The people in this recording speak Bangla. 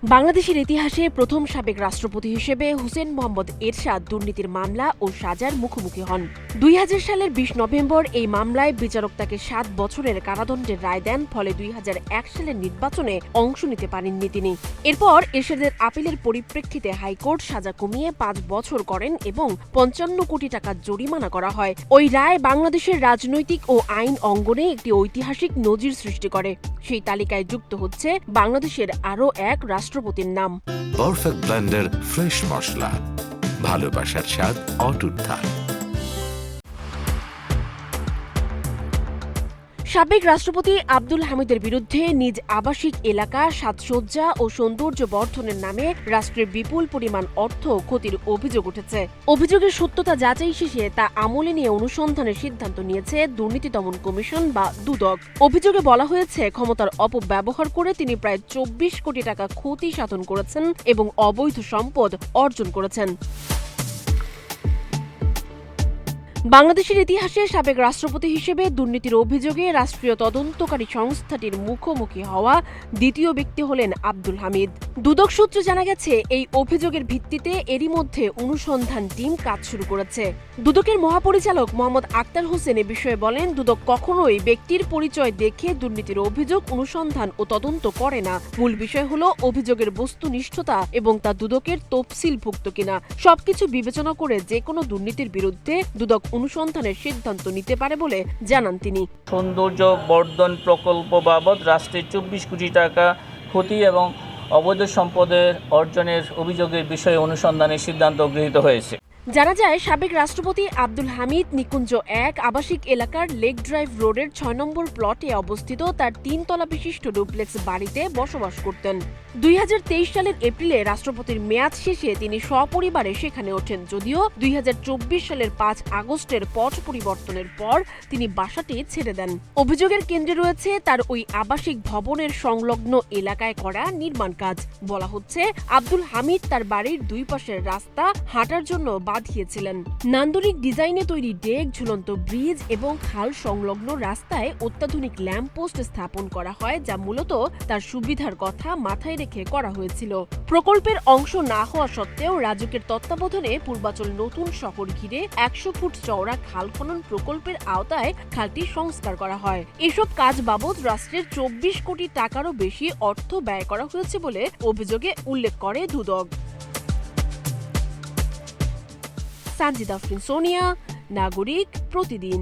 বাংলাদেশের ইতিহাসে প্রথম সাবেক রাষ্ট্রপতি হিসেবে হুসেইন মোহাম্মদ এরশাদ দুর্নীতির মামলা ও সাজার মুখোমুখি হন। 2000 সালের 20 নভেম্বর এই মামলায় বিচারক তাকে 7 বছরের কারাদণ্ডের রায় দেন। ফলে 2001 সালের নির্বাচনে অংশ নিতে পারেননি তিনি। এরপর এরশাদের আপিলের পরিপ্রেক্ষিতে হাইকোর্ট সাজা কমিয়ে 5 বছর করেন এবং 55 কোটি টাকা জরিমানা করা হয়। ওই রায় বাংলাদেশের রাজনৈতিক ও আইন অঙ্গনে একটি ঐতিহাসিক নজির সৃষ্টি করে। সেই তালিকায় যুক্ত হচ্ছে বাংলাদেশের আরও এক রাষ্ট্রপতির নাম। পারফেক্ট ব্লেন্ডের ফ্রেশ মশলা, ভালোবাসার স্বাদ অটুট থাক। সাবেক রাষ্ট্রপতি আব্দুল হামিদের বিরুদ্ধে নিজ আবাসিক এলাকা সাজসজ্জা ও সৌন্দর্য বর্ধনের নামে রাষ্ট্রের বিপুল পরিমাণ অর্থ ক্ষতির অভিযোগ উঠেছে। অভিযোগের সত্যতা যাচাই শেষে তা আমলে নিয়ে অনুসন্ধানের সিদ্ধান্ত নিয়েছে দুর্নীতি দমন কমিশন বা দুদক। অভিযোগে বলা হয়েছে, ক্ষমতার অপব্যবহার করে তিনি প্রায় 24 কোটি টাকা ক্ষতি সাধন করেছেন এবং অবৈধ সম্পদ অর্জন করেছেন। বাংলাদেশের ইতিহাসে সাবেক রাষ্ট্রপতি হিসেবে দুর্নীতির অভিযোগে রাষ্ট্রীয় তদন্তকারী সংস্থাটির মুখোমুখি হওয়া দ্বিতীয় ব্যক্তি হলেন আব্দুল হামিদ। দুদক সূত্রে জানা গেছে, এই অভিযোগের ভিত্তিতে এরই মধ্যে অনুসন্ধান টিম কাজ শুরু করেছে। দুদকের মহাপরিচালক মোহাম্মদ আক্তার হোসেন এ বিষয়ে বলেন, দুদক কখনোই ব্যক্তির পরিচয় দেখে দুর্নীতির অভিযোগ অনুসন্ধান ও তদন্ত করে না। মূল বিষয় হলো অভিযোগের বস্তুনিষ্ঠতা এবং তা দুদকের তফসিলভুক্ত কিনা। সবকিছু বিবেচনা করে যে কোনো দুর্নীতির বিরুদ্ধে দুদক অনুসন্ধানের সিদ্ধান্ত নিতে পারে বলে জানান তিনি। সৌন্দর্য বর্ধন প্রকল্প বাবদ রাষ্ট্রের 24 কোটি টাকা ক্ষতি এবং অবৈধ সম্পদের অর্জনের অভিযোগের বিষয়ে অনুসন্ধানের সিদ্ধান্ত গৃহীত হয়েছে। জানা যায়, সাবেক রাষ্ট্রপতি আব্দুল হামিদ নিকুঞ্জ 1 আবাসিক এলাকার লেক ড্রাইভ রোডের 6 নম্বর প্লটে অবস্থিত তার 3 তলা বিশিষ্ট ডুপ্লেক্স বাড়িতে বসবাস করতেন। 2023 সালের এপ্রিলে রাষ্ট্রপতির মেয়াদ শেষে তিনি সপরিবারে সেখানে ওঠেন। যদিও 2024 সালের 5 আগস্টের পট পরিবর্তনের পর তিনি বাসাটি ছেড়ে দেন। অভিযোগের কেন্দ্রে রয়েছে তার ওই আবাসিক ভবনের সংলগ্ন এলাকায় করা নির্মাণ কাজ। বলা হচ্ছে, আব্দুল হামিদ তার বাড়ির দুই পাশের রাস্তা হাঁটার জন্য বাঁধিয়েছিলেন। নান্দনিক ডিজাইনে তৈরি ডেক, ঝুলন্ত ব্রিজ এবং খাল সংলগ্ন রাস্তায় অত্যাধুনিক ল্যাম্পপোস্ট স্থাপন করা হয়, যা মূলত তার সুবিধার কথা মাথায় রেখে করা হয়েছিল। প্রকল্পের অংশ না হওয়া সত্ত্বেও রাজুকের তত্ত্বাবধানে পূর্বাচল নতুন শহর ঘিরে 100 ফুট চওড়া খাল খনন প্রকল্পের আওতায় খালটি সংস্কার করা হয়। এসব কাজ বাবদ রাষ্ট্রের 24 কোটি টাকারও বেশি অর্থ ব্যয় করা হয়েছে বলে অভিযোগে উল্লেখ করে দুদক। সানজিদা আফরিন সোনিয়া, নাগরিক প্রতিদিন।